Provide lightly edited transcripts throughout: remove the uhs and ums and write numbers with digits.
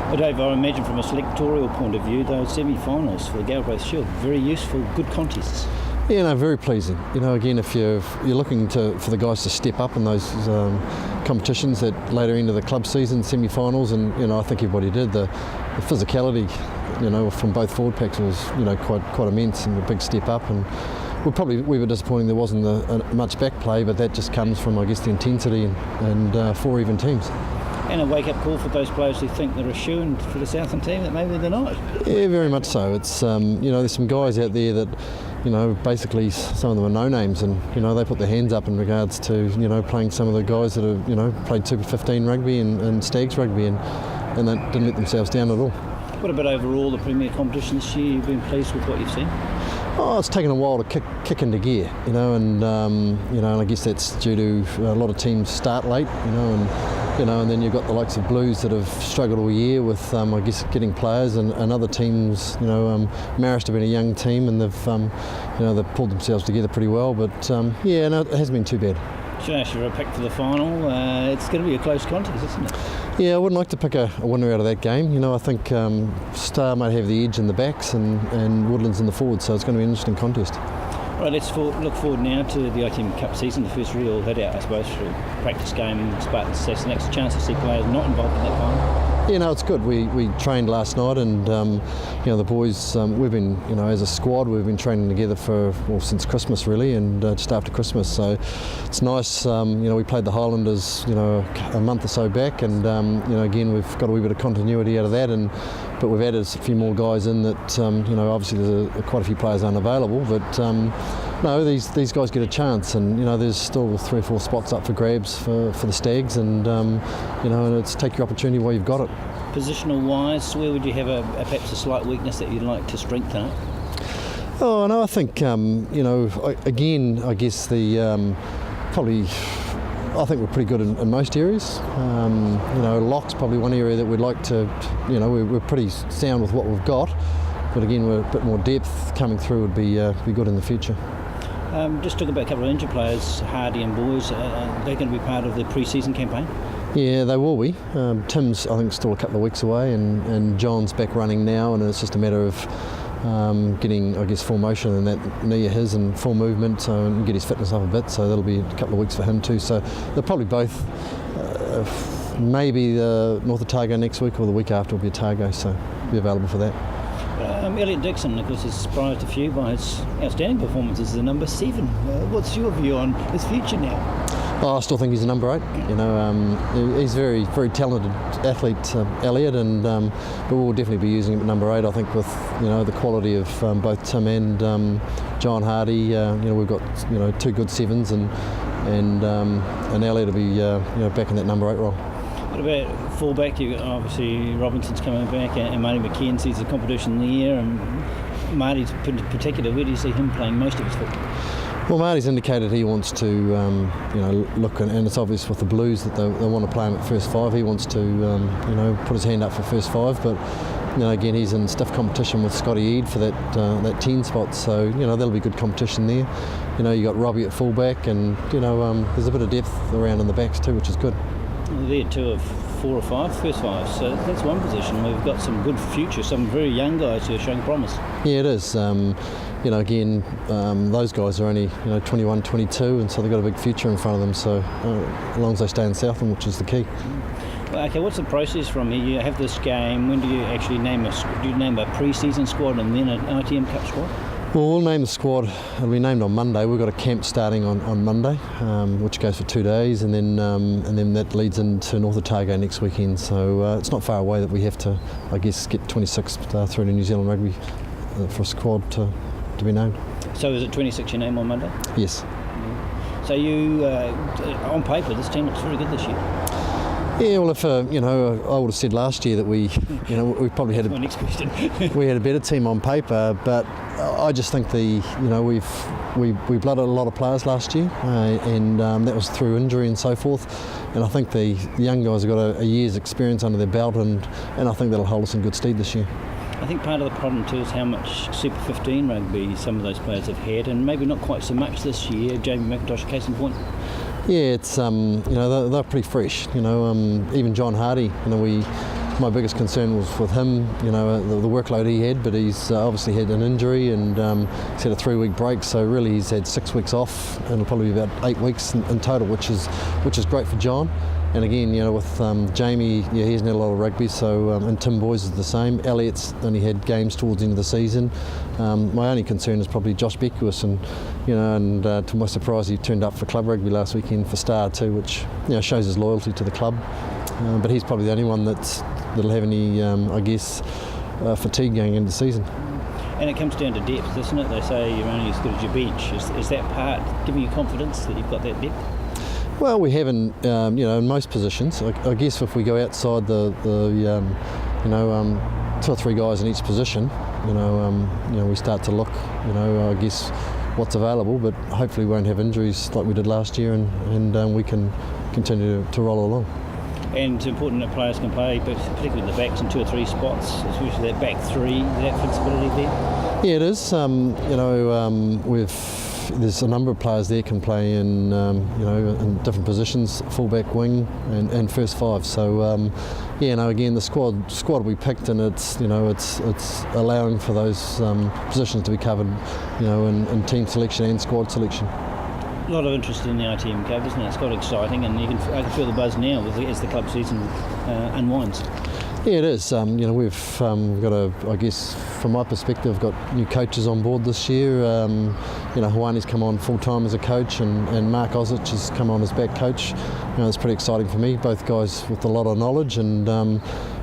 Well, Dave, I imagine from a selectorial point of view, those semi-finals for the Galbraith Shield, very useful, good contests. Yeah, no, very pleasing. You know, again, if you're looking for the guys to step up in those competitions that later into the club season, semi-finals, and I think everybody did. The physicality, from both forward packs was quite immense and a big step up. And we were disappointing there wasn't much back play, but that just comes from, I guess, the intensity and 4 even teams. And a wake-up call for those players who think they're a shoo-in for the Southland team that maybe they're not. Yeah, very much so. It's there's some guys out there that basically some of them are no-names, and they put their hands up in regards to playing some of the guys that have played Super 15 rugby and Stags rugby, and they didn't let themselves down at all. What about overall the Premier competition this year? You've been pleased with what you've seen? Oh, it's taken a while to kick into gear, and I guess that's due to a lot of teams start late, and then you've got the likes of Blues that have struggled all year with, I guess, getting players, and other teams, Marist have been a young team, and they've pulled themselves together pretty well, but it hasn't been too bad. Should I ask you for a pick for the final? It's going to be a close contest, isn't it? Yeah, I wouldn't like to pick a winner out of that game. I think Star might have the edge in the backs and Woodlands in the forwards, so it's going to be an interesting contest. Right, let's look forward now to the ITM Cup season, the first real hit out, I suppose, for a practice game. Spartans, that's the next chance to see players not involved in that final. Yeah, it's good. We trained last night, and the boys, we've been, as a squad, we've been training together since Christmas really, and just after Christmas. So it's nice. We played the Highlanders, a month or so back, and again we've got a wee bit of continuity out of that, but we've added a few more guys in that, obviously there's quite a few players unavailable, but no, these guys get a chance, and there's still 3 or 4 spots up for grabs for the Stags, and and it's take your opportunity while you've got it. Positional wise, where would you have perhaps a slight weakness that you'd like to strengthen up? Oh no, I think again, I guess the probably. I think we're pretty good in most areas. Lock's probably one area that we'd like to. We're pretty sound with what we've got, but again, we're a bit more depth coming through would be good in the future. Just talk about a couple of injured players, Hardy and Boys. They're going to be part of the pre-season campaign. Yeah, they will be. Tim's, I think, still a couple of weeks away, and John's back running now, and it's just a matter of getting, I guess, full motion in that knee of his and full movement, and get his fitness up a bit. So that'll be a couple of weeks for him too. So they'll probably both, maybe the North Otago next week or the week after will be Otago, so be available for that. Elliot Dixon, of course, has surprised a few by his outstanding performances as the number 7. What's your view on his future now? Oh, I still think he's a number 8. He's very, very talented athlete, Elliot, and but we'll definitely be using him at number 8. I think with the quality of both Tim and John Hardy, we've got 2 good 7s, and Elliot will be back in that number 8 role. What about fullback? Obviously Robinson's coming back, and Marty McKenzie's a competition there, and Marty's in particular. Where do you see him playing most of his football? Well, Marty's indicated he wants to, look, and it's obvious with the Blues that they want to play him at first 5. He wants to, put his hand up for first 5, but again, he's in stiff competition with Scotty Eade for that 10 spot. So that'll be good competition there. You got Robbie at fullback, and there's a bit of depth around in the backs too, which is good. Well, they're 2 of 4 or 5 first 5, so that's one position. We've got some good future, some very young guys who are showing promise. Yeah, it is. Again, those guys are only 21, 22, and so they've got a big future in front of them. So as long as they stay in Southland, which is the key. Well, okay, what's the process from here? You have this game. When do you actually name a pre-season squad and then an ITM Cup squad? Well, we'll name the squad. It'll be named on Monday. We've got a camp starting on Monday, which goes for 2 days, and then that leads into North Otago next weekend. So it's not far away that we have to, I guess, get 26 through to New Zealand Rugby for a squad to be named. So is it 26 your name on Monday? Yes. So you, on paper, this team looks very good this year. Yeah, well, if I would have said last year that we probably had my next question. we had a better team on paper, but I just think we blooded a lot of players last year, and that was through injury and so forth. And I think the young guys have got a year's experience under their belt, and I think that'll hold us in good stead this year. I think part of the problem too is how much Super 15 rugby some of those players have had, and maybe not quite so much this year. Jamie McIntosh, case in point. Yeah, it's they're pretty fresh. Even John Hardy, my biggest concern was with him, the workload he had, but he's obviously had an injury and he's had a 3-week break, so really he's had 6 weeks off, and it'll probably be about 8 weeks in total, which is great for John. And again, with Jamie, he hasn't had a lot of rugby, so and Tim Boys is the same. Elliot's only had games towards the end of the season. My only concern is probably Josh Beckwith, and to my surprise, he turned up for club rugby last weekend for Star too, which shows his loyalty to the club. But he's probably the only one that'll have any, fatigue going into the season. And it comes down to depth, doesn't it? They say you're only as good as your bench. Is that part giving you confidence that you've got that depth? Well, we haven't, in most positions. I guess if we go outside the 2 or 3 guys in each position, we start to look, I guess, what's available. But hopefully, we won't have injuries like we did last year, and we can continue to roll along. And it's important that players can play, but particularly the backs in 2 or 3 spots, especially that back 3, that flexibility there. Yeah, it is. There's a number of players there can play in in different positions, fullback, wing, and first 5. So again, the squad we picked, and it's allowing for those positions to be covered, in team selection and squad selection. A lot of interest in the ITM Cup, isn't it? It's quite exciting, and I can feel the buzz now as the club season unwinds. Yeah, it is. We've got I guess, from my perspective, got new coaches on board this year. Hawani's come on full time as a coach, and Mark Ozich has come on as back coach. It's pretty exciting for me. Both guys with a lot of knowledge, and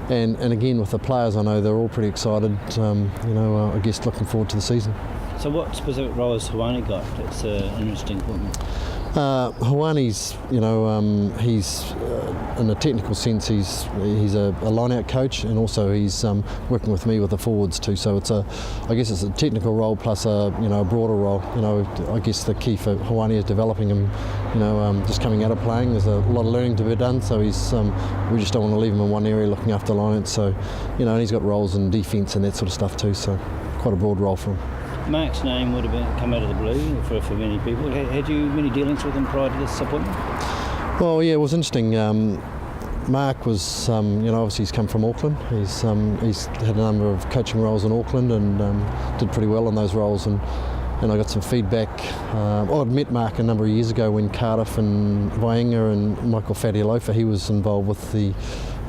again with the players, I know they're all pretty excited. I guess looking forward to the season. So what specific role has Hawani got? It's an interesting point. Hawani's, he's in a technical sense, he's a line-out coach, and also he's working with me with the forwards too. So I guess it's a technical role plus a broader role. I guess the key for Hawani is developing him. Just coming out of playing, there's a lot of learning to be done. So we just don't want to leave him in one area looking after line-out. So and he's got roles in defence and that sort of stuff too. So quite a broad role for him. Mark's name would have come out of the blue for many people. Had you many dealings with him prior to this appointment? Well, yeah, it was interesting. Mark was, obviously he's come from Auckland. He's had a number of coaching roles in Auckland and did pretty well in those roles. And I got some feedback. I'd met Mark a number of years ago when Cardiff and Vaenga and Michael Fatialofa, he was involved with the,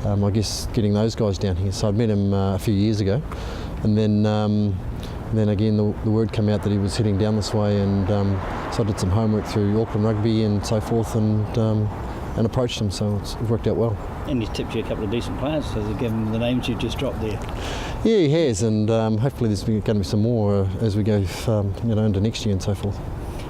I guess, getting those guys down here. So I'd met him a few years ago. And then again, the word came out that he was heading down this way, and so I did some homework through Auckland Rugby and so forth, and approached him. So it's worked out well. And he's tipped you a couple of decent players, so given the names you just dropped there. Yeah, he has, and hopefully there's going to be some more as we go, into next year and so forth.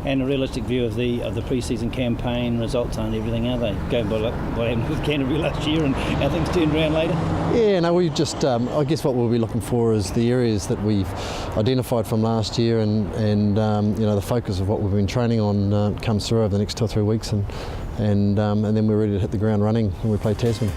And a realistic view of the pre-season campaign results aren't everything, are they? Going by what happened with Canterbury last year and how things turned around later? Yeah, no, we just, I guess what we'll be looking for is the areas that we've identified from last year, and the focus of what we've been training on comes through over the next 2 or 3 weeks, and then we're ready to hit the ground running when we play Tasman.